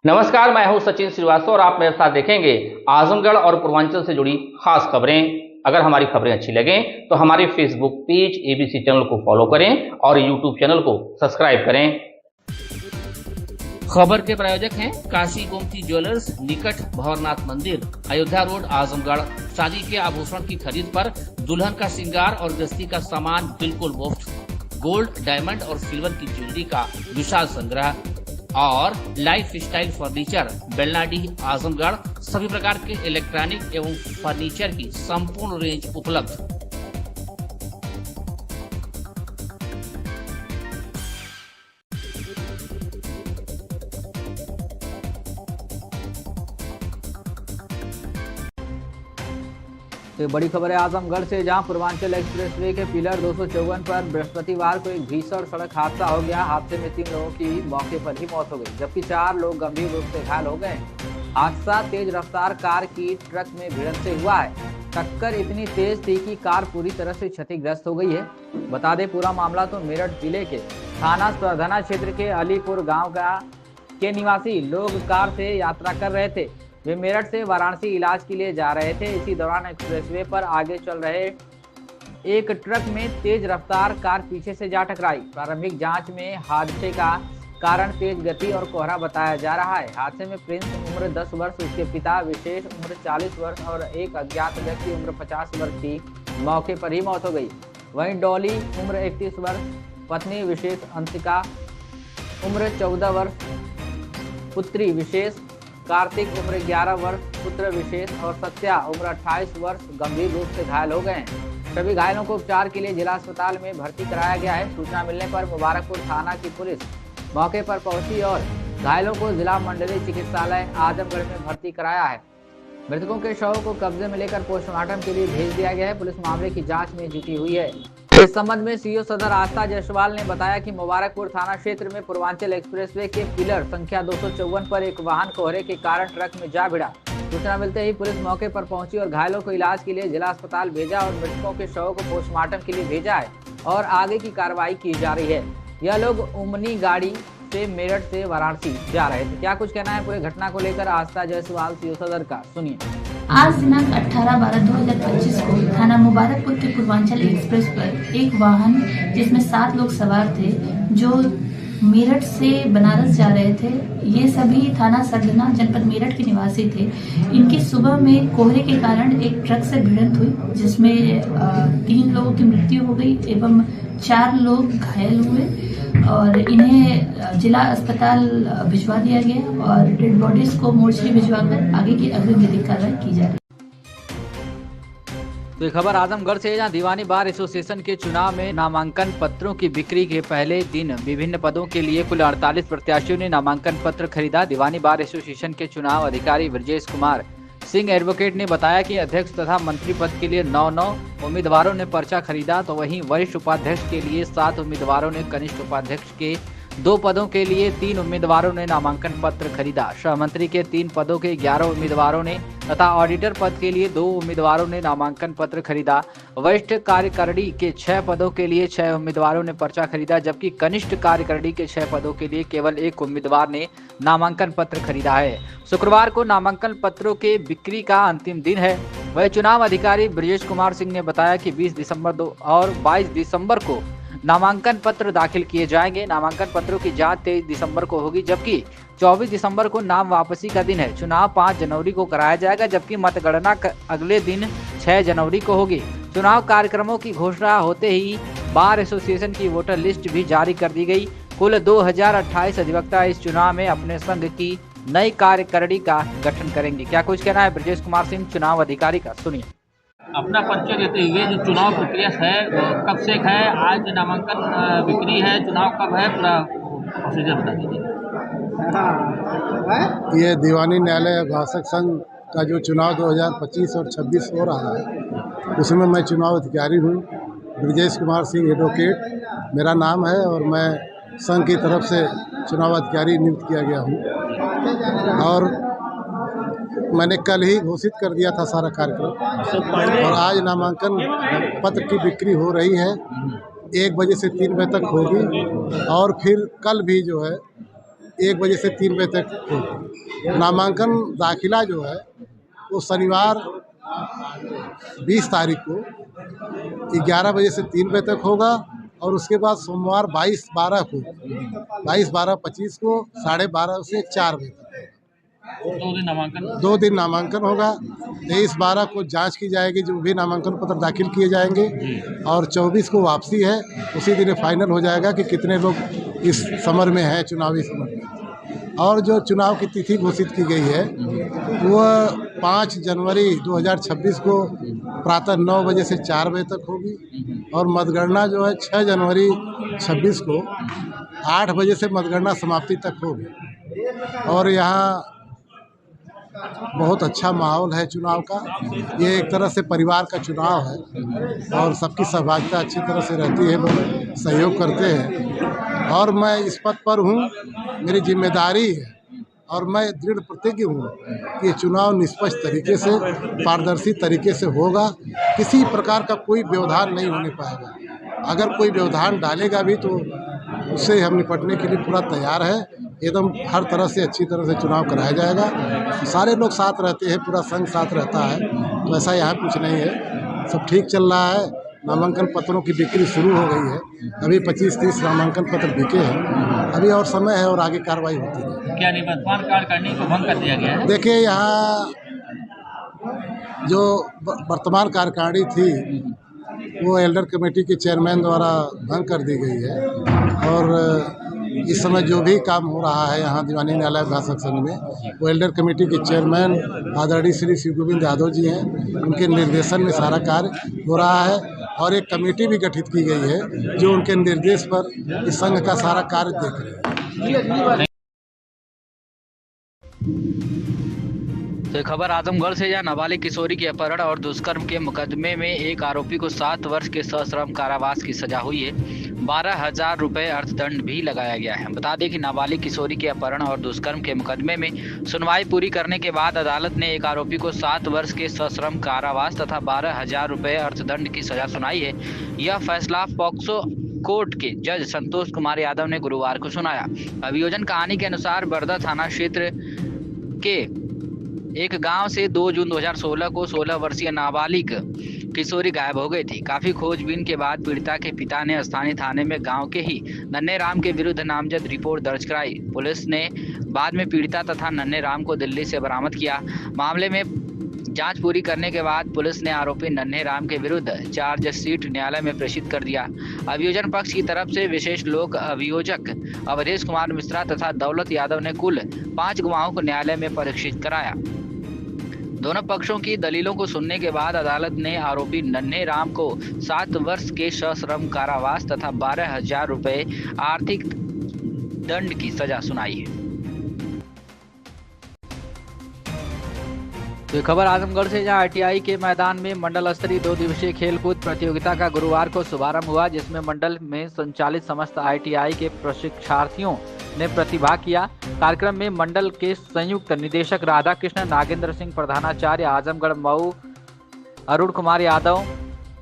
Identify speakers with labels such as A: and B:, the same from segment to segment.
A: नमस्कार, मैं हूं सचिन श्रीवास्तव और आप मेरे साथ देखेंगे आजमगढ़ और पूर्वांचल से जुड़ी खास खबरें। अगर हमारी खबरें अच्छी लगें तो हमारे फेसबुक पेज एबीसी चैनल को फॉलो करें और यूट्यूब चैनल को सब्सक्राइब करें। खबर के प्रायोजक हैं काशी गोमती ज्वेलर्स, निकट भंवरनाथ मंदिर, अयोध्या रोड, आजमगढ़। शादी के आभूषण की खरीद पर दुल्हन का श्रृंगार और गृहस्थी का सामान बिल्कुल मुफ्त। गोल्ड, डायमंड और सिल्वर की ज्वेलरी का विशाल संग्रह और लाइफ स्टाइल फर्नीचर, बेलनाडीह, आजमगढ़। सभी प्रकार के इलेक्ट्रॉनिक एवं फर्नीचर की संपूर्ण रेंज उपलब्ध।
B: तो बड़ी खबर है आजमगढ़ से, जहां पूर्वांचल एक्सप्रेसवे के पिलर 254 पर बृहस्पतिवार को एक भीषण सड़क हादसा हो गया। हादसे में 3 लोगों की मौके पर ही मौत हो गई, जबकि 4 लोग गंभीर रूप से घायल हो गए। हादसा तेज रफ्तार कार की ट्रक में भिड़ंत से हुआ है। टक्कर इतनी तेज थी कि कार पूरी तरह से क्षतिग्रस्त हो गई है। बता दें, पूरा मामला तो मेरठ जिले के थाना स्पर्धना क्षेत्र के अलीपुर गाँव के निवासी लोग कार से यात्रा कर रहे थे। वे मेरठ से वाराणसी इलाज के लिए जा रहे थे। इसी दौरान एक्सप्रेसवे पर आगे चल रहे एक ट्रक में तेज रफ्तार कार पीछे से जा टकराई। प्रारंभिक जांच में हादसे का कारण तेज गति और कोहरा बताया जा रहा है। हादसे में प्रिंस उम्र 10 वर्ष, उसके पिता विशेष उम्र 40 वर्ष और एक अज्ञात व्यक्ति उम्र 50 वर्ष की मौके पर ही मौत हो गई। वहीं डॉली उम्र 31 वर्ष, पत्नी विशेष अंशिका उम्र 14 वर्ष, पुत्री विशेष कार्तिक उम्र 11 वर्ष, पुत्र विशेष और सत्या उम्र 28 वर्ष गंभीर रूप से घायल हो गए हैं। सभी घायलों को उपचार के लिए जिला अस्पताल में भर्ती कराया गया है। सूचना मिलने पर मुबारकपुर थाना की पुलिस मौके पर पहुंची और घायलों को जिला मंडलीय चिकित्सालय आजमगढ़ में भर्ती कराया है। मृतकों के शव को कब्जे में लेकर पोस्टमार्टम के लिए भेज दिया गया है। पुलिस मामले की जाँच में जुटी हुई है। इस संबंध में सीओ सदर आस्था जायसवाल ने बताया कि मुबारकपुर थाना क्षेत्र में पूर्वांचल एक्सप्रेसवे के पिलर संख्या 254 पर एक वाहन कोहरे के कारण ट्रक में जा भिड़ा। सूचना मिलते ही पुलिस मौके पर पहुंची और घायलों को इलाज के लिए जिला अस्पताल भेजा और मृतकों के शवों को पोस्टमार्टम के लिए भेजा है और आगे की कार्रवाई की जा रही है। यह लोग ओमनी गाड़ी से मेरठ से वाराणसी जा रहे थे। क्या कुछ कहना है पूरे घटना को लेकर आस्था जायसवाल सीओ सदर का, सुनिए।
C: आज दिनांक 18/12/2025 को थाना मुबारकपुर के पूर्वांचल एक्सप्रेस पर एक वाहन जिसमें 7 लोग सवार थे, जो मेरठ से बनारस जा रहे थे। ये सभी थाना सरगना जनपद मेरठ के निवासी थे। इनकी सुबह में कोहरे के कारण एक ट्रक से भिड़ंत हुई, जिसमें 3 लोगों की मृत्यु हो गई एवं 4 लोग घायल हुए और इन्हें जिला अस्पताल भिजवा दिया गया और डेड बॉडीज को मोर्चरी भिजवाकर आगे की अग्रिम विधिक कार्रवाई की जा रही है।
B: तो ये खबर आजमगढ़ से, जहां दीवानी बार एसोसिएशन के चुनाव में नामांकन पत्रों की बिक्री के पहले दिन विभिन्न पदों के लिए कुल 48 प्रत्याशियों ने नामांकन पत्र खरीदा। दीवानी बार एसोसिएशन के चुनाव अधिकारी ब्रजेश कुमार सिंह एडवोकेट ने बताया कि अध्यक्ष तथा मंत्री पद के लिए 9 उम्मीदवारों ने पर्चा खरीदा, तो वहीं वरिष्ठ उपाध्यक्ष के लिए 7 उम्मीदवारों ने, कनिष्ठ उपाध्यक्ष के 2 पदों के लिए 3 उम्मीदवारों ने नामांकन पत्र खरीदा। सहमंत्री के 3 पदों के 11 उम्मीदवारों ने तथा ऑडिटर पद के लिए 2 उम्मीदवारों ने नामांकन पत्र खरीदा। वरिष्ठ कार्यकारिणी के 6 पदों के लिए 6 उम्मीदवारों ने पर्चा खरीदा, जबकि कनिष्ठ कार्यकारिणी के 6 पदों के लिए केवल 1 उम्मीदवार ने नामांकन पत्र खरीदा है। शुक्रवार को नामांकन पत्रों के बिक्री का अंतिम दिन है। वह चुनाव अधिकारी ब्रजेश कुमार सिंह ने बताया कि 20 दिसंबर और 22 दिसंबर को नामांकन पत्र दाखिल किए जाएंगे। नामांकन पत्रों की जांच 23 दिसंबर को होगी, जबकि 24 दिसंबर को नाम वापसी का दिन है। चुनाव 5 जनवरी को कराया जाएगा, जबकि मतगणना अगले दिन 6 जनवरी को होगी। चुनाव कार्यक्रमों की घोषणा होते ही बार एसोसिएशन की वोटर लिस्ट भी जारी कर दी गई। कुल 2028 अधिवक्ता इस चुनाव में अपने संघ की नई कार्यकारिणी का गठन करेंगे। क्या कुछ कहना है ब्रजेश कुमार सिंह चुनाव अधिकारी का, सुनिए।
D: अपना परिचय देते हुए जो चुनाव प्रक्रिया है कब से है, आज नामांकन बिक्री है, चुनाव कब है, पूरा प्रोसीजर बता दीजिए।
E: ये दीवानी न्यायालय अभिभाषक संघ का जो चुनाव 2025 और 26 हो रहा है, उसमें मैं चुनाव अधिकारी हूँ। ब्रजेश कुमार सिंह एडवोकेट मेरा नाम है और मैं संघ की तरफ से चुनाव अधिकारी नियुक्त किया गया हूँ और मैंने कल ही घोषित कर दिया था सारा कार्यक्रम और आज नामांकन पत्र की बिक्री हो रही है। 1 बजे से 3 बजे तक होगी और फिर कल भी जो है 1 बजे से 3 बजे तक होगी। नामांकन दाखिला जो है वो शनिवार 20 तारीख को 11 बजे से 3 बजे तक होगा और उसके बाद सोमवार 22/12 को 22/12/25 को 12:30 से 4 बजे तक 2 दिन नामांकन होगा। 23/12 को जांच की जाएगी, जो भी नामांकन पत्र दाखिल किए जाएंगे, और 24 को वापसी है। उसी दिन फाइनल हो जाएगा कि कितने लोग इस समर में हैं, चुनावी समर में। और जो चुनाव की तिथि घोषित की गई है वह 5 जनवरी 2026 को प्रातः 9 बजे से 4 बजे तक होगी और मतगणना जो है 6 जनवरी 26 को 8 बजे से मतगणना समाप्ति तक होगी। और यहाँ बहुत अच्छा माहौल है चुनाव का। ये एक तरह से परिवार का चुनाव है और सबकी सहभागिता अच्छी तरह से रहती है, लोग सहयोग करते हैं। और मैं इस पद पर हूँ, मेरी जिम्मेदारी है और मैं दृढ़ प्रतिज्ञ हूँ कि ये चुनाव निष्पक्ष तरीके से, पारदर्शी तरीके से होगा। किसी प्रकार का कोई व्यवधान नहीं होने पाएगा। अगर कोई व्यवधान डालेगा भी तो उससे हम निपटने के लिए पूरा तैयार है। एकदम हर तरह से अच्छी तरह से चुनाव कराया जाएगा। सारे लोग साथ रहते हैं, पूरा संघ साथ रहता है, तो ऐसा यहाँ कुछ नहीं है, सब ठीक चल रहा है। नामांकन पत्रों की बिक्री शुरू हो गई है। अभी 25-30 नामांकन पत्र बिके हैं। अभी और समय है और आगे कार्रवाई होती है।
D: क्या निवर्तमान कार्यकारिणी को भंग कर दिया गया है?
E: देखिए, यहाँ जो वर्तमान कार्यकारिणी थी वो एल्डर कमेटी के चेयरमैन द्वारा भंग कर दी गई है और इस समय जो भी काम हो रहा है यहाँ दीवानी न्यायालय अभिभाषक संघ में, वो एल्डर कमेटी के चेयरमैन आदरणीय श्री शिव गोविंद यादव जी हैं। उनके निर्देशन में सारा कार्य हो रहा है और एक कमेटी भी गठित की गई है जो उनके निर्देश पर इस संघ का सारा कार्य देख रहे हैं।
B: तो खबर आजमगढ़ से, जहां नाबालिग किशोरी के अपहरण और दुष्कर्म के मुकदमे में एक आरोपी को 7 वर्ष के सश्रम कारावास की सजा हुई है। 12,000 रुपये अर्थदंड भी लगाया गया है। बता दें कि नाबालिग किशोरी के अपहरण और दुष्कर्म के मुकदमे में सुनवाई पूरी करने के बाद अदालत ने एक आरोपी को 7 वर्ष के सश्रम कारावास तथा 12,000 रुपये अर्थदंड की सजा सुनाई है। यह फैसला पॉक्सो कोर्ट के जज संतोष कुमार यादव ने गुरुवार को सुनाया। अभियोजन कहानी के अनुसार बरदा थाना क्षेत्र के एक गांव से 2 जून 2016 को 16 वर्षीय नाबालिग किशोरी गायब हो गई थी। काफी खोजबीन के बाद पीड़िता के पिता ने स्थानीय थाने में गांव के ही नन्हे राम के विरुद्ध नामजद रिपोर्ट दर्ज कराई। पुलिस ने बाद में पीड़िता तथा नन्हे राम को दिल्ली से बरामद किया। मामले में जांच पूरी करने के बाद पुलिस ने आरोपी नन्हे राम के विरुद्ध चार्जशीट न्यायालय में प्रेषित कर दिया। अभियोजन पक्ष की तरफ से विशेष लोक अभियोजक अवधेश कुमार मिश्रा तथा दौलत यादव ने कुल 5 गवाहों को न्यायालय में परीक्षित कराया। दोनों पक्षों की दलीलों को सुनने के बाद अदालत ने आरोपी नन्हे राम को 7 वर्ष के सश्रम कारावास तथा 12,000 रुपये आर्थिक दंड की सजा सुनाई है। तो खबर आजमगढ़ से, जहां आईटीआई के मैदान में मंडल स्तरीय 2 दिवसीय खेलकूद प्रतियोगिता का गुरुवार को शुभारंभ हुआ, जिसमें मंडल में संचालित समस्त आईटीआई के प्रशिक्षार्थियों ने प्रतिभाग किया। कार्यक्रम में मंडल के संयुक्त निदेशक राधा कृष्ण, नागेंद्र सिंह प्रधानाचार्य, आजमगढ़ मऊ, अरुण कुमार यादव,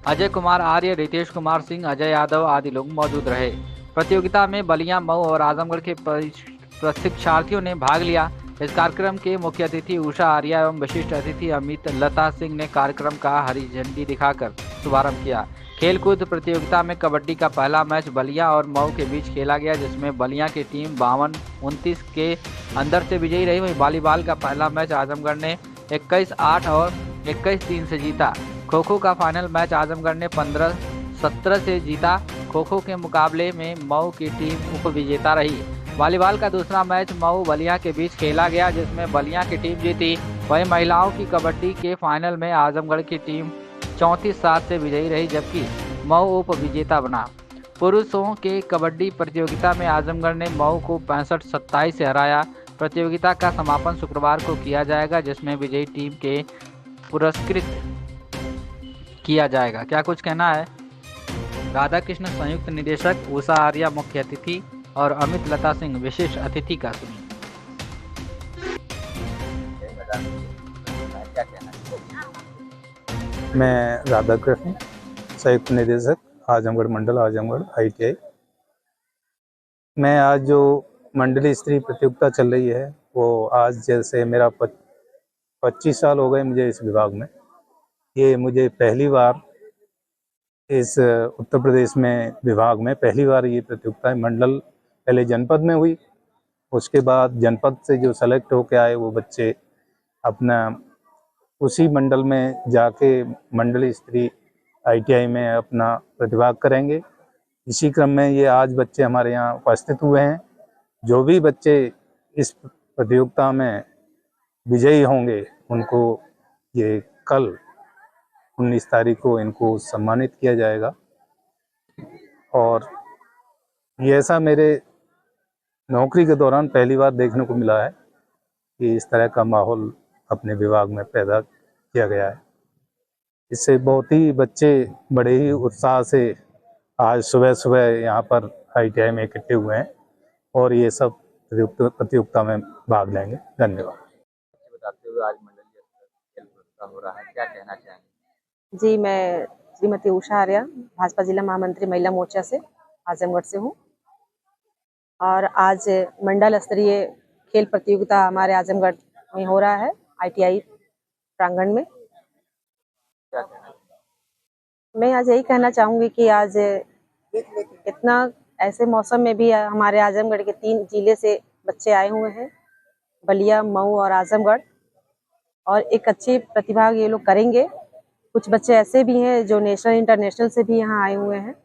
B: अजय कुमार आर्य, रितेश कुमार सिंह, अजय यादव आदि लोग मौजूद रहे। प्रतियोगिता में बलिया, मऊ और आजमगढ़ के प्रशिक्षार्थियों ने भाग लिया। इस कार्यक्रम के मुख्य अतिथि उषा आर्या एवं विशिष्ट अतिथि अमित लता सिंह ने कार्यक्रम का हरी झंडी दिखाकर शुभारंभ किया। खेलकूद प्रतियोगिता में कबड्डी का पहला मैच बलिया और मऊ के बीच खेला गया, जिसमें बलिया की टीम 52-29 के अंदर से विजयी रही। वहीं वॉलीबॉल का पहला मैच आजमगढ़ ने 21-8 और 21-3 से जीता। खो खो का फाइनल मैच आजमगढ़ ने 15-17 से जीता। खो खो के मुकाबले में मऊ की टीम उप विजेता रही। वॉलीबॉल का दूसरा मैच मऊ बलिया के बीच खेला गया, जिसमें बलिया की टीम जीती। वहीं महिलाओं की कबड्डी के फाइनल में आजमगढ़ की टीम 34-7 से विजयी रही, जबकि मऊ उप विजेता बना। पुरुषों के कबड्डी प्रतियोगिता में आजमगढ़ ने मऊ को 65-27 से हराया। प्रतियोगिता का समापन शुक्रवार को किया जाएगा, जिसमें विजयी टीम के पुरस्कृत किया जाएगा। क्या कुछ कहना है राधा कृष्ण संयुक्त निदेशक, उषा आर्या मुख्य अतिथि और अमित लता सिंह विशेष अतिथि का सुनिए।
F: मैं राधा कृष्ण संयुक्त निदेशक आजमगढ़ मंडल आजमगढ़ ITI। मैं आज जो मंडली स्त्री प्रतियोगिता चल रही है वो आज जैसे मेरा 25 साल हो गए मुझे इस विभाग में। ये मुझे पहली बार इस उत्तर प्रदेश में विभाग में पहली बार ये प्रतियोगिता मंडल पहले जनपद में हुई, उसके बाद जनपद से जो सेलेक्ट होके आए वो बच्चे अपना उसी मंडल में जाके मंडली स्त्री ITI में अपना प्रतिभाग करेंगे। इसी क्रम में ये आज बच्चे हमारे यहाँ उपस्थित हुए हैं। जो भी बच्चे इस प्रतियोगिता में विजयी होंगे उनको ये कल 19 तारीख को इनको सम्मानित किया जाएगा। और ये ऐसा मेरे नौकरी के दौरान पहली बार देखने को मिला है कि इस तरह का माहौल अपने विभाग में पैदा किया गया है। इससे बहुत ही बच्चे बड़े ही उत्साह से आज सुबह सुबह यहाँ पर ITI में इकट्ठे हुए हैं और ये सब प्रतियोगिता में भाग लेंगे। धन्यवाद।
G: बताते हुए आज मंडलीय खेल प्रतियोगिता हो रहा है, क्या कहना चाहेंगे?
H: जी, मैं श्रीमती उषा आर्या, भाजपा जिला महामंत्री महिला मोर्चा से आजमगढ़ से हूँ और आज मंडल स्तरीय खेल प्रतियोगिता हमारे आजमगढ़ में हो रहा है ITI प्रांगण में।
G: क्या कहना चाहेंगे?
H: मैं आज यही कहना चाहूँगी कि आज इतना ऐसे मौसम में भी हमारे आजमगढ़ के 3 जिले से बच्चे आए हुए हैं, बलिया, मऊ और आजमगढ़, और एक अच्छी प्रतिभा ये लोग करेंगे। कुछ बच्चे ऐसे भी हैं जो नेशनल इंटरनेशनल से भी यहाँ आए हुए हैं।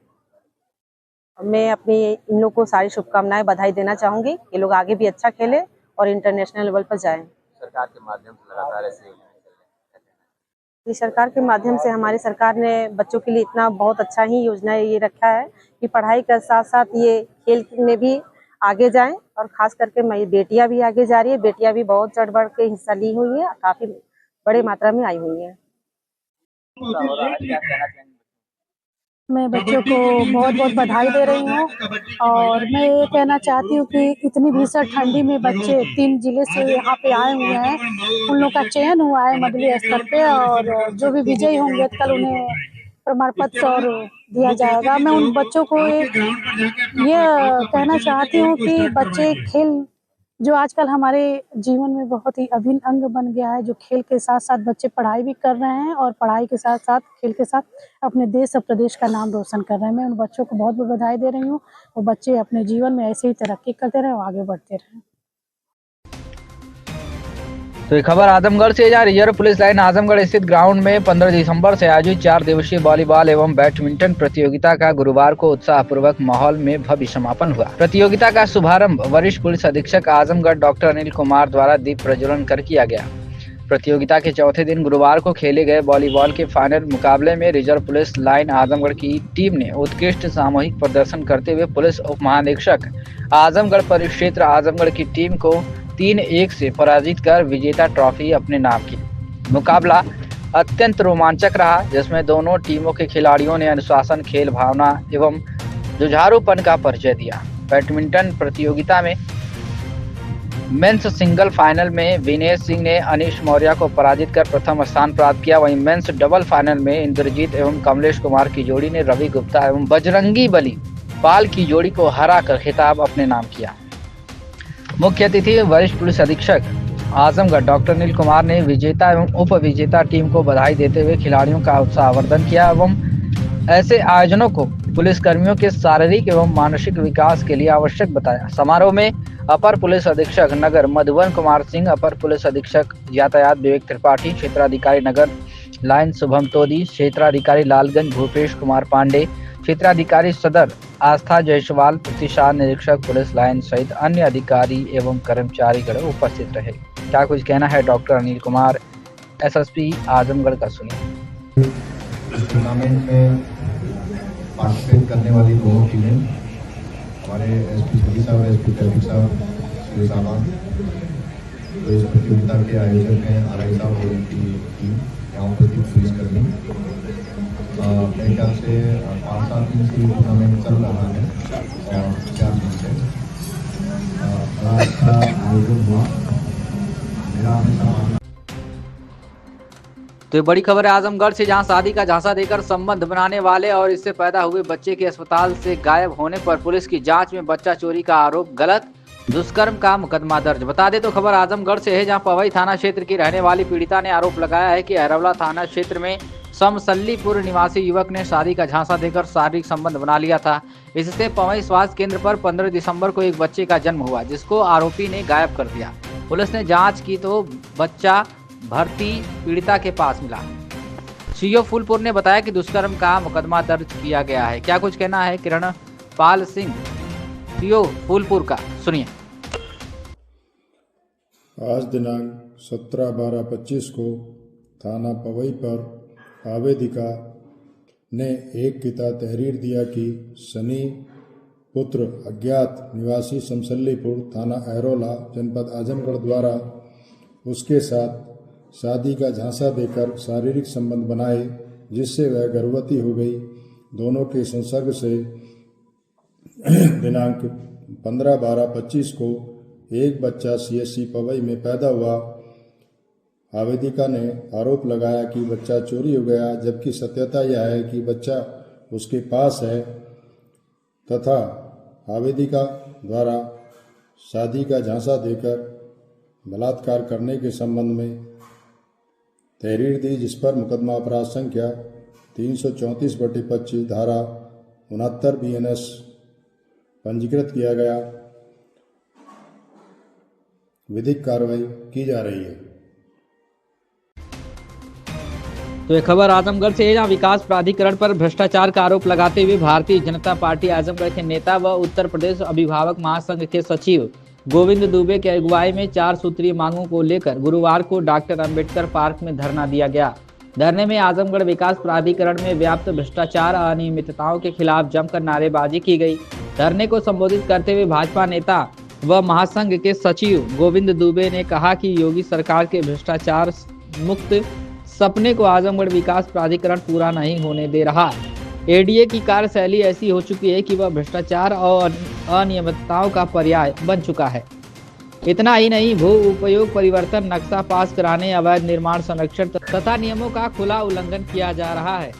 H: मैं अपनी इन लोग को सारी शुभकामनाएं बधाई देना चाहूँगी। ये लोग आगे भी अच्छा खेलें और इंटरनेशनल लेवल पर जाएं।
G: सरकार के माध्यम से लगातार ऐसे योजनाएं चल रही हैं।
H: जी, सरकार के माध्यम से हमारी सरकार ने बच्चों के लिए इतना बहुत अच्छा ही योजना ये रखा है कि पढ़ाई के साथ साथ ये खेल में भी आगे जाएं, और खास करके बेटियां भी आगे जा रही है। बेटियां भी बहुत चढ़ बढ़ के हिस्सा ली हुई है, काफी बड़े मात्रा में आई हुई है।
G: क्या कहना चाहेंगे?
I: मैं बच्चों को बहुत बहुत बधाई दे रही हूँ और मैं ये कहना चाहती हूँ कि इतनी भीषण ठंडी में बच्चे 3 जिले से यहाँ पे आए हुए हैं, उन लोग का चयन हुआ है मंडलीय स्तर पे, और जो भी विजयी होंगे कल उन्हें प्रमाण पत्र और दिया जाएगा। मैं उन बच्चों को ये कहना चाहती हूँ कि बच्चे खेल जो आजकल हमारे जीवन में बहुत ही अभिन्न अंग बन गया है, जो खेल के साथ साथ बच्चे पढ़ाई भी कर रहे हैं और पढ़ाई के साथ साथ खेल के साथ अपने देश और प्रदेश का नाम रोशन कर रहे हैं। मैं उन बच्चों को बहुत बहुत बधाई दे रही हूँ। वो बच्चे अपने जीवन में ऐसे ही तरक्की करते रहे और आगे बढ़ते रहे।
B: तो ये खबर आजमगढ़ से, जहाँ रिजर्व पुलिस लाइन आजमगढ़ स्थित ग्राउंड में 15 दिसंबर से आयोजित 4 दिवसीय वॉलीबॉल एवं बैडमिंटन प्रतियोगिता का गुरुवार को उत्साहपूर्वक माहौल में भव्य समापन हुआ। प्रतियोगिता का शुभारंभ वरिष्ठ पुलिस अधीक्षक आजमगढ़ डॉक्टर अनिल कुमार द्वारा दीप प्रज्वलन कर किया गया। प्रतियोगिता के चौथे दिन गुरुवार को खेले गए वॉलीबॉल के फाइनल मुकाबले में रिजर्व पुलिस लाइन आजमगढ़ की टीम ने उत्कृष्ट सामूहिक प्रदर्शन करते हुए पुलिस उप महानिरीक्षक आजमगढ़ परिक्षेत्र आजमगढ़ की टीम को 3-1 से पराजित कर विजेता ट्रॉफी अपने नाम की। मुकाबला अत्यंत रोमांचक रहा, जिसमें दोनों टीमों के खिलाड़ियों ने अनुशासन, खेल भावना एवं जुझारूपन का परिचय दिया। बैडमिंटन प्रतियोगिता में मेंस सिंगल फाइनल में विनेश सिंह ने अनीश मौर्य को पराजित कर प्रथम स्थान प्राप्त किया। वहीं मेंस डबल फाइनल में इंद्रजीत एवं कमलेश कुमार की जोड़ी ने रवि गुप्ता एवं बजरंगी बली पाल की जोड़ी को हराकर खिताब अपने नाम किया। मुख्य अतिथि वरिष्ठ पुलिस अधीक्षक आजमगढ़ डॉक्टर अनिल कुमार ने विजेता एवं उप विजेता टीम को बधाई देते हुए खिलाड़ियों का उत्साहवर्धन किया एवं ऐसे आयोजनों को पुलिसकर्मियों के शारीरिक एवं मानसिक विकास के लिए आवश्यक बताया। समारोह में अपर पुलिस अधीक्षक नगर मधुबन कुमार सिंह, अपर पुलिस अधीक्षक यातायात विवेक त्रिपाठी, क्षेत्राधिकारी नगर लाइन शुभम तोदी, क्षेत्राधिकारी लालगंज भूपेश कुमार पांडे, क्षेत्राधिकारी सदर आस्था जायसवाल, प्रतिशत निरीक्षक पुलिस लाइन सहित अन्य अधिकारी एवं कर्मचारीगण उपस्थित रहे। क्या कुछ कहना है डॉक्टर अनिल कुमार, SSP आजमगढ़ का सुनिए।
J: इस टूर्नामेंट में पार्टिसिपेट करने वाली दोनों टीमें हमारे SP सभी साहब, SP ट्रैफिक साहब, श्री साहब, तो इस प्रतियोगिता के आयोजक हैं RI साहब और उनकी टीम यहाँ उपस्थित पुलिसकर्मी। मेरे ख्याल से 5-7 दिन से टूर्नामेंट चल रहा है और 4 दिन से बड़ा अच्छा आयोजन हुआ। मेरा हमेशा
B: तो ये बड़ी खबर है आजमगढ़ से, जहां शादी का झांसा देकर संबंध बनाने वाले और इससे पैदा हुए बच्चे के अस्पताल से गायब होने पर पुलिस की जांच में बच्चा चोरी का आरोप गलत दुष्कर्म का मुकदमा दर्ज। बता दें तो खबर आजमगढ़ से है, जहां पवई थाना क्षेत्र की रहने वाली पीड़िता ने आरोप लगाया है कि अरवला थाना क्षेत्र में समसल्लीपुर निवासी युवक ने शादी का झांसा देकर शारीरिक संबंध बना लिया था। इससे पवई स्वास्थ्य केंद्र पर 15 दिसंबर को एक बच्चे का जन्म हुआ, जिसको आरोपी ने गायब कर दिया। पुलिस ने जांच की तो बच्चा भर्ती पीड़िता के पास मिला। सीओ फूलपुर ने बताया कि दुष्कर्म का मुकदमा दर्ज किया गया है। क्या कुछ कहना है किरण पाल सिंह सीओ फूलपुर का, सुनिए।
K: आज दिनांक 17/12/25 को थाना पवई पर आवेदिका ने एक पिता तहरीर दिया कि सनी पुत्र अज्ञात निवासी समसल्लीपुर थाना अहरोला जनपद आजमगढ़ द्वारा उसके साथ शादी का झांसा देकर शारीरिक संबंध बनाए, जिससे वह गर्भवती हो गई। दोनों के संसर्ग से दिनांक 15/12/25 को एक बच्चा CSC पवई में पैदा हुआ। आवेदिका ने आरोप लगाया कि बच्चा चोरी हो गया, जबकि सत्यता यह है कि बच्चा उसके पास है तथा आवेदिका द्वारा शादी का झांसा देकर बलात्कार करने के संबंध में तहरीर दी, जिस पर मुकदमा अपराध संख्या 334/25 धारा 69 BNS पंजीकृत किया गया। विधिक कार्रवाई की जा रही है।
B: तो एक खबर आजमगढ़ से है, जहां विकास प्राधिकरण पर भ्रष्टाचार का आरोप लगाते हुए भारतीय जनता पार्टी आजमगढ़ के नेता व उत्तर प्रदेश अभिभावक महासंघ के सचिव गोविंद दुबे की अगुवाई में 4 सूत्रीय मांगों को लेकर गुरुवार को डॉक्टर अंबेडकर पार्क में धरना दिया गया। धरने में आजमगढ़ विकास प्राधिकरण में व्याप्त भ्रष्टाचार अनियमितताओं के खिलाफ जमकर नारेबाजी की गई। धरने को संबोधित करते हुए भाजपा नेता व महासंघ के सचिव गोविंद दुबे ने कहा कि योगी सरकार के भ्रष्टाचार मुक्त सपने को आजमगढ़ विकास प्राधिकरण पूरा नहीं होने दे रहा। एडीए की कार्यशैली ऐसी हो चुकी है कि वह भ्रष्टाचार और अनियमितताओं का पर्याय बन चुका है। इतना ही नहीं, भू उपयोग परिवर्तन नक्शा पास कराने, अवैध निर्माण संरक्षण तथा नियमों का खुला उल्लंघन किया जा रहा है।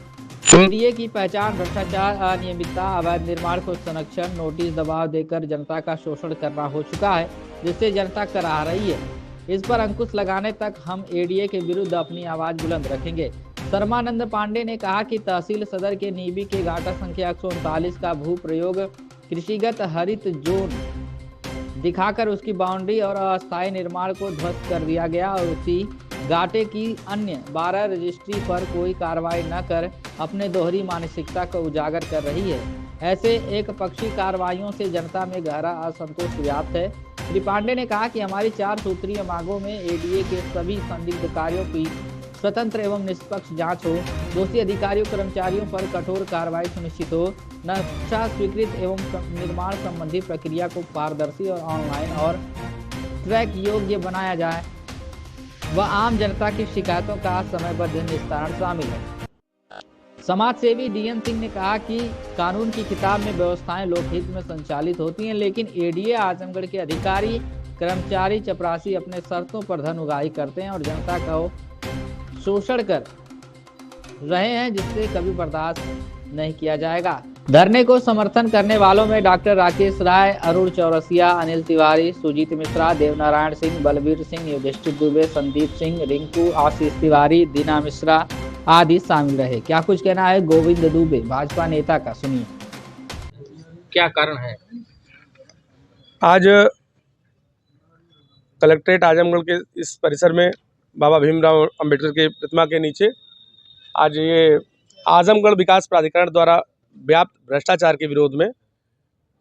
B: एडीए की पहचान भ्रष्टाचार, अनियमितता, अवैध निर्माण को संरक्षण, नोटिस, दबाव देकर जनता का शोषण करना हो चुका है, जिससे जनता कराह रही है। इस पर अंकुश लगाने तक हम एडीए के विरुद्ध अपनी आवाज बुलंद रखेंगे। शर्मानंद पांडे ने कहा कि तहसील सदर के नीबी के घाटा संख्या 139 का भू प्रयोग कृषिगत हरित जोन दिखाकर उसकी बाउंड्री और अस्थायी निर्माण को ध्वस्त कर दिया गया और उसी घाटे की अन्य 12 रजिस्ट्री पर कोई कार्रवाई न कर अपने दोहरी मानसिकता को उजागर कर रही है। ऐसे एक पक्षी कार्रवाइयों से जनता में गहरा असंतोष व्याप्त है। श्री पांडे ने कहा कि हमारी 4 सूत्रीय मांगों में एडीए के सभी संदिग्ध कार्यों की स्वतंत्र एवं निष्पक्ष जांच हो, दोषी अधिकारियों कर्मचारियों पर कठोर कार्रवाई सुनिश्चित हो, नक्शा स्वीकृत एवं निर्माण संबंधी प्रक्रिया को पारदर्शी और ऑनलाइन और ट्रैक योग्य बनाया जाए व आम जनता की शिकायतों का समयबद्ध निस्तारण शामिल है। समाज सेवी डीएन सिंह ने कहा कि कानून की किताब में व्यवस्थाएं लोकहित में संचालित होती हैं, लेकिन एडीए आजमगढ़ के अधिकारी कर्मचारी चपरासी अपने शर्तों पर धन उगाही करते हैं और जनता का शोषण कर रहे हैं, जिससे कभी बर्दाश्त नहीं किया जाएगा। धरने को समर्थन करने वालों में डॉक्टर राकेश राय, अरुण चौरसिया, अनिल तिवारी, सुजीत मिश्रा, देवनारायण सिंह, बलबीर सिंह, युधिष्ठिर दुबे, संदीप सिंह, रिंकू, आशीष तिवारी, दीना मिश्रा आदि शामिल रहे। क्या कुछ कहना है गोविंद दुबे भाजपा नेता का, सुनिए।
D: क्या कारण है?
L: आज कलेक्ट्रेट आजमगढ़ के इस परिसर में बाबा भीमराव अंबेडकर के प्रतिमा के नीचे आज ये आजमगढ़ विकास प्राधिकरण द्वारा व्याप्त भ्रष्टाचार के विरोध में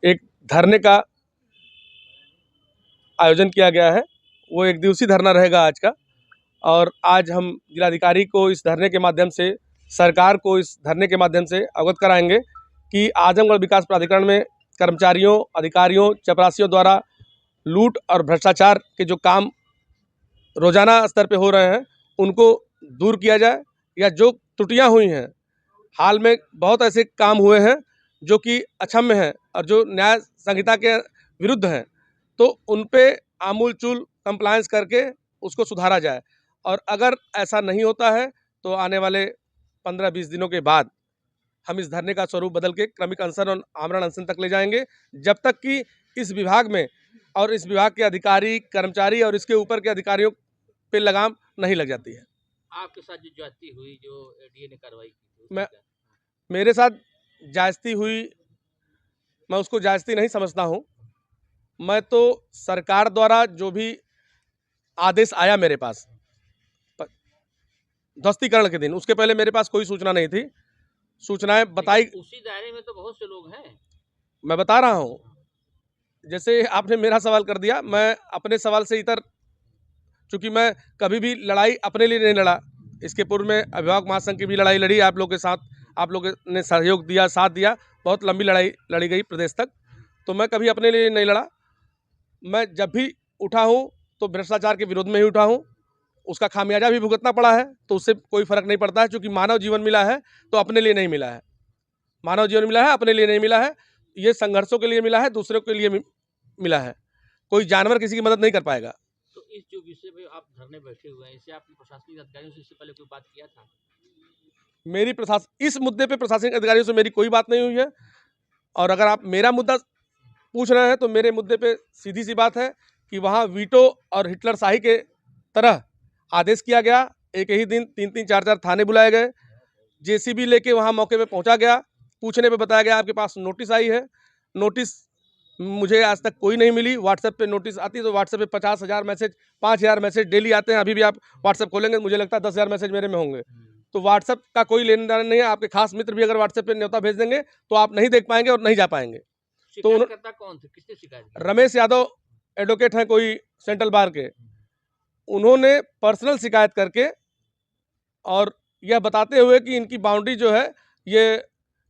L: एक धरने का आयोजन किया गया है। वो 1 दिवसीय धरना रहेगा आज का, और आज हम जिलाधिकारी को इस धरने के माध्यम से, सरकार को इस धरने के माध्यम से अवगत कराएंगे कि आजमगढ़ विकास प्राधिकरण में कर्मचारियों, अधिकारियों, चपरासियों द्वारा लूट और भ्रष्टाचार के जो काम रोजाना स्तर पे हो रहे हैं उनको दूर किया जाए, या जो त्रुटियां हुई हैं, हाल में बहुत ऐसे काम हुए हैं जो कि अक्षम्य हैं और जो न्याय संहिता के विरुद्ध हैं, तो उन पे आमूलचूल कंप्लायंस करके उसको सुधारा जाए। और अगर ऐसा नहीं होता है तो आने वाले 15-20 दिनों के बाद हम इस धरने का स्वरूप बदल के क्रमिक अनशन और आमरण अनशन तक ले जाएंगे, जब तक कि इस विभाग में और इस विभाग के अधिकारी, कर्मचारी और इसके ऊपर के अधिकारियों पे लगाम नहीं लग जाती है।
A: आपके साथ जो ज्यादती हुई, जो डीए ने कार्रवाई की थी,
L: मैं मेरे साथ जायज़ती हुई, मैं उसको जायज़ती नहीं समझता हूँ। मैं तो सरकार द्वारा जो भी आदेश आया मेरे पास ध्वस्तीकरण के दिन, उसके पहले मेरे पास कोई सूचना नहीं थी। सूचनाएं बताई,
A: उसी दायरे में तो बहुत से लोग हैं।
L: मैं बता रहा हूँ, जैसे आपने मेरा सवाल कर दिया, मैं अपने सवाल से इतर, चूँकि मैं कभी भी लड़ाई अपने लिए नहीं लड़ा। इसके पूर्व में अभिभावक महासंघ की भी लड़ाई लड़ी आप लोगों के साथ, आप लोगों ने सहयोग दिया, साथ दिया, बहुत लंबी लड़ाई लड़ी गई प्रदेश तक। तो मैं कभी अपने लिए नहीं लड़ा। मैं जब भी उठा हूँ तो भ्रष्टाचार के विरोध में ही उठा हूँ। उसका खामियाजा भी भुगतना पड़ा है, तो उससे कोई फर्क नहीं पड़ता है, क्योंकि मानव जीवन मिला है तो अपने लिए नहीं मिला है। मानव जीवन मिला है, अपने लिए नहीं मिला है। ये संघर्षों के लिए मिला है, दूसरों के लिए मिला है। कोई जानवर किसी की मदद नहीं कर पाएगा।
A: तो इस जो विषय पे आप धरने बैठे हुए हैं, इससे आपने प्रशासनिक अधिकारियों से इससे पहले कोई बात किया था?
L: मेरी इस मुद्दे पे प्रशासनिक अधिकारियों से मेरी कोई बात नहीं हुई है। और अगर आप मेरा मुद्दा पूछ रहे हैं तो मेरे मुद्दे पे सीधी सी बात है कि वहाँ वीटो और हिटलर शाही के तरह आदेश किया गया। एक ही दिन 3-3, 4-4 थाने बुलाए गए। जेसीबी लेके वहाँ मौके पे पहुँचा गया। पूछने पे बताया गया आपके पास नोटिस आई है। नोटिस मुझे आज तक कोई नहीं मिली। व्हाट्सएप पे नोटिस आती है तो व्हाट्सएप पे 50,000 मैसेज, 5,000 मैसेज डेली आते हैं। अभी भी आप व्हाट्सएप खोलेंगे मुझे लगता है 10,000 मैसेज मेरे में होंगे। तो व्हाट्सएप का कोई लेन देन नहीं है। आपके खास मित्र भी अगर व्हाट्सएप पे न्योता भेज देंगे तो आप नहीं देख पाएंगे और नहीं जा पाएंगे। तो
A: शिकायतकर्ता कौन थे, किसने शिकायत की?
L: रमेश यादव एडवोकेट हैं कोई सेंट्रल बार के, उन्होंने पर्सनल शिकायत करके और यह बताते हुए कि इनकी बाउंड्री जो है ये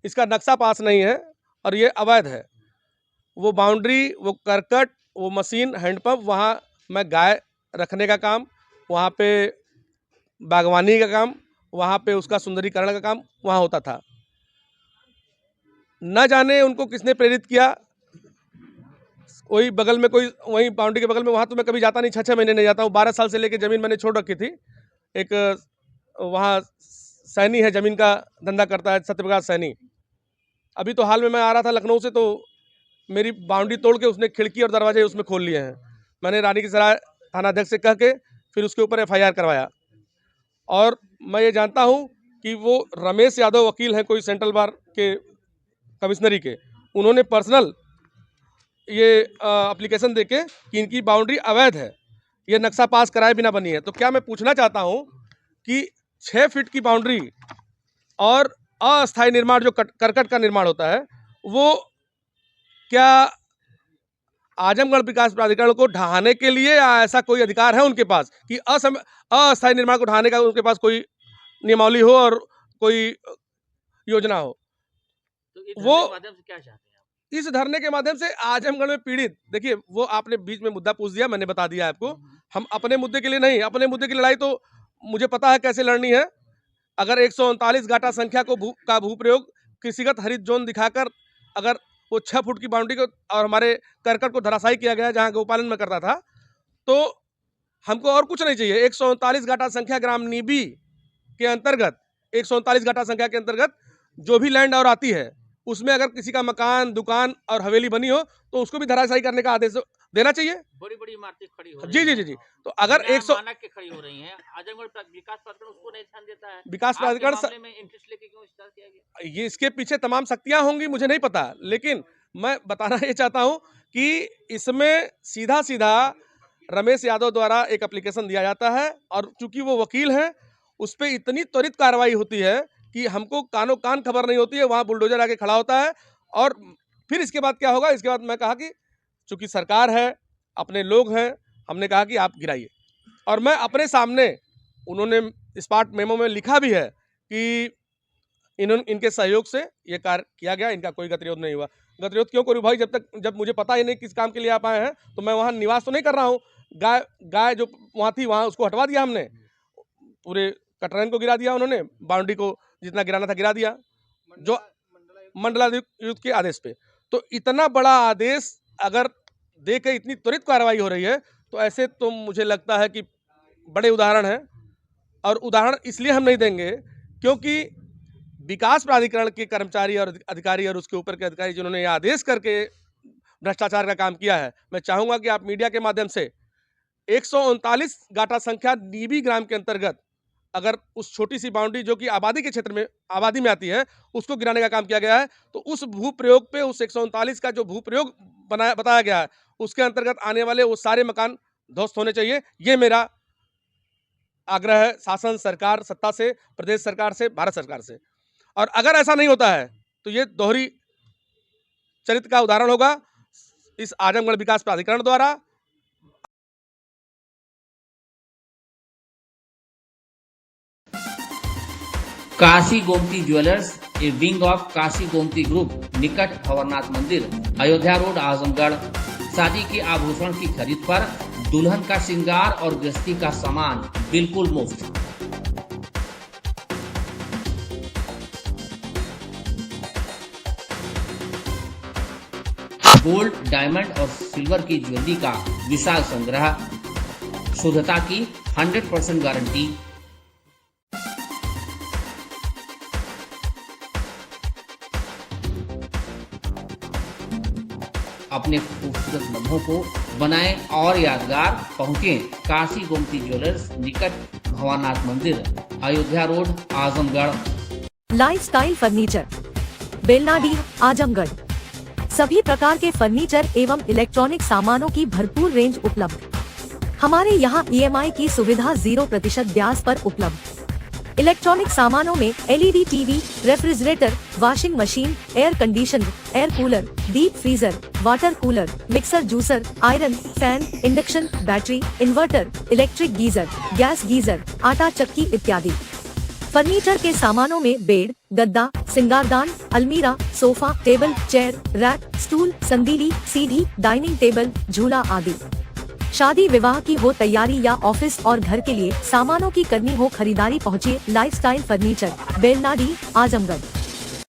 L: इसका नक्शा पास नहीं है और ये अवैध है। वो बाउंड्री, वो करकट, वो मशीन, हैंडपंप, वहाँ मैं गाय रखने का काम, वहाँ पे बागवानी का काम, वहाँ पे उसका सुंदरीकरण का काम वहाँ होता था। न जाने उनको किसने प्रेरित किया। वही बगल में कोई, वही बाउंड्री के बगल में, वहाँ तो मैं कभी जाता नहीं, 6-6 महीने नहीं जाता हूँ। 12 साल से लेके ज़मीन मैंने छोड़ रखी थी। एक वहाँ सैनी है, ज़मीन का धंधा करता है, सत्यप्रकाश सैनी। अभी तो हाल में मैं आ रहा था लखनऊ से, तो मेरी बाउंड्री तोड़ के उसने खिड़की और दरवाजे उसमें खोल लिए हैं। मैंने रानी की सराय थानाध्यक्ष से कह के फिर उसके ऊपर FIR करवाया। और मैं ये जानता हूँ कि वो रमेश यादव वकील हैं कोई सेंट्रल बार के कमिश्नरी के, उन्होंने पर्सनल ये एप्लीकेशन देके कि इनकी बाउंड्री अवैध है, ये नक्शा पास कराए बिना बनी है। तो क्या मैं पूछना चाहता हूँ कि 6 फीट की बाउंड्री और अस्थायी निर्माण जो करकट का निर्माण होता है, वो क्या आजमगढ़ विकास प्राधिकरण को ढहाने के लिए या ऐसा कोई अधिकार है उनके पास कि अस्थायी निर्माण को ढहाने का उनके पास कोई नियमावली हो और कोई योजना हो?
A: तो
L: वो
A: माध्यम से क्या चाहते हैं आप?
L: इस धरने के माध्यम से आजमगढ़ में पीड़ित, देखिए वो आपने बीच में मुद्दा पूछ दिया, मैंने बता दिया आपको। हम अपने मुद्दे के लिए नहीं, अपने मुद्दे की लड़ाई तो मुझे पता है कैसे लड़नी है। अगर 139 गाटा संख्या को भूप्रयोग कृषिगत हरित जोन दिखाकर अगर वो 6 फुट की बाउंड्री को और हमारे करकट को धराशायी किया गया जहाँ गौपालन में करता था, तो हमको और कुछ नहीं चाहिए। 139 गाटा संख्या ग्राम नीबी के अंतर्गत, 139 गाटा संख्या के अंतर्गत जो भी लैंड और आती है, उसमें अगर किसी का मकान, दुकान और हवेली बनी हो तो उसको भी धराशायी करने का आदेश देना चाहिए।
A: बड़ी इमारतें खड़ी हो रही
L: जी। तो अगर 100
A: मानक के खड़ी हो रही हैं, आजमगढ़ विकास प्राधिकरण उसको नहीं ध्यान देता है।
L: विकास प्राधिकरण
A: में इंटरेस्ट लेके क्यों इस तरह किया गया?
L: ये इसके पीछे तमाम शक्तियां होंगी, मुझे नहीं पता, लेकिन मैं बताना ये चाहता हूं कि इसमें सीधा सीधा रमेश यादव द्वारा एक एप्लीकेशन दिया जाता है और चूंकि वो वकील हैं, उस पर इतनी त्वरित कार्रवाई होती है कि हमको कानो कान खबर नहीं होती है। वहाँ बुलडोजर आके खड़ा होता है और फिर इसके बाद क्या होगा? इसके बाद मैं कहा कि चूंकि सरकार है, अपने लोग हैं, हमने कहा कि आप गिराइए। और मैं अपने सामने, उन्होंने स्पार्ट मेमो में लिखा भी है कि इनके सहयोग से ये कार्य किया गया, इनका कोई गतिरोध नहीं हुआ। गतिरोध क्यों करूँ भाई? जब मुझे पता ही नहीं किस काम के लिए आप आए हैं, तो मैं वहाँ निवास तो नहीं कर रहा हूँ। गाय जो वहाँ थी, वहाँ उसको हटवा दिया हमने, पूरे कटरैन को गिरा दिया उन्होंने, बाउंड्री को जितना गिराना था गिरा दिया, जो मंडलायुक्त के आदेश पे। तो इतना बड़ा आदेश अगर दे के इतनी त्वरित कार्रवाई हो रही है, तो ऐसे तो मुझे लगता है कि बड़े उदाहरण हैं। और उदाहरण इसलिए हम नहीं देंगे क्योंकि विकास प्राधिकरण के कर्मचारी और अधिकारी और उसके ऊपर के अधिकारी जिन्होंने ये आदेश करके भ्रष्टाचार का काम किया है। मैं चाहूँगा कि आप मीडिया के माध्यम से 139 गाटा संख्या नीबी ग्राम के अंतर्गत अगर उस छोटी सी बाउंड्री जो कि आबादी के क्षेत्र में आबादी में आती है उसको गिराने का काम किया गया है, तो उस भू प्रयोग पे उस 139 का जो भू प्रयोग बताया गया है उसके अंतर्गत आने वाले वो सारे मकान ध्वस्त होने चाहिए। ये मेरा आग्रह है शासन, सरकार, सत्ता से, प्रदेश सरकार से, भारत सरकार से। और अगर ऐसा नहीं होता है तो ये दोहरी चरित्र का उदाहरण होगा इस आजमगढ़ विकास प्राधिकरण द्वारा।
A: Kashi Gomti jewellers, A wing of Kashi Gomti group, निकट भंवरनाथ मंदिर, अयोध्या रोड, आजमगढ़, शादी के आभूषण की खरीद पर दुल्हन का श्रृंगार और गृहस्थी का सामान बिल्कुल मुफ्त। गोल्ड, डायमंड और सिल्वर की ज्वेलरी का विशाल संग्रह, शुद्धता की 100% गारंटी। अपने खूबसूरत लम्हों को बनाएं और यादगार। पहुंचे काशी गोमती ज्वेलर्स, निकट भंवरनाथ मंदिर, Ayodhya road, Azamgarh.
M: Lifestyle furniture, Belnadi, Azamgarh. सभी प्रकार के फर्नीचर एवं इलेक्ट्रॉनिक सामानों की भरपूर रेंज उपलब्ध। हमारे यहाँ EMI की सुविधा 0% ब्याज पर उपलब्ध। इलेक्ट्रॉनिक सामानों में LED TV, refrigerator, washing machine, air conditioner, air cooler, deep freezer, water cooler, mixer, juicer, iron, fan, induction, battery, inverter, electric geyser, gas geyser, आटा चक्की इत्यादि। फर्नीचर के सामानों में बेड, गद्दा, सिंगारदान, अलमीरा, sofa, table, chair, rack, stool, संदीली, सीढ़ी, डाइनिंग टेबल, झूला आदि। शादी विवाह की हो तैयारी या ऑफिस और घर के लिए सामानों की करनी हो खरीदारी, पहुँचिए लाइफस्टाइल फर्नीचर, बेलनाडी, आजमगढ़।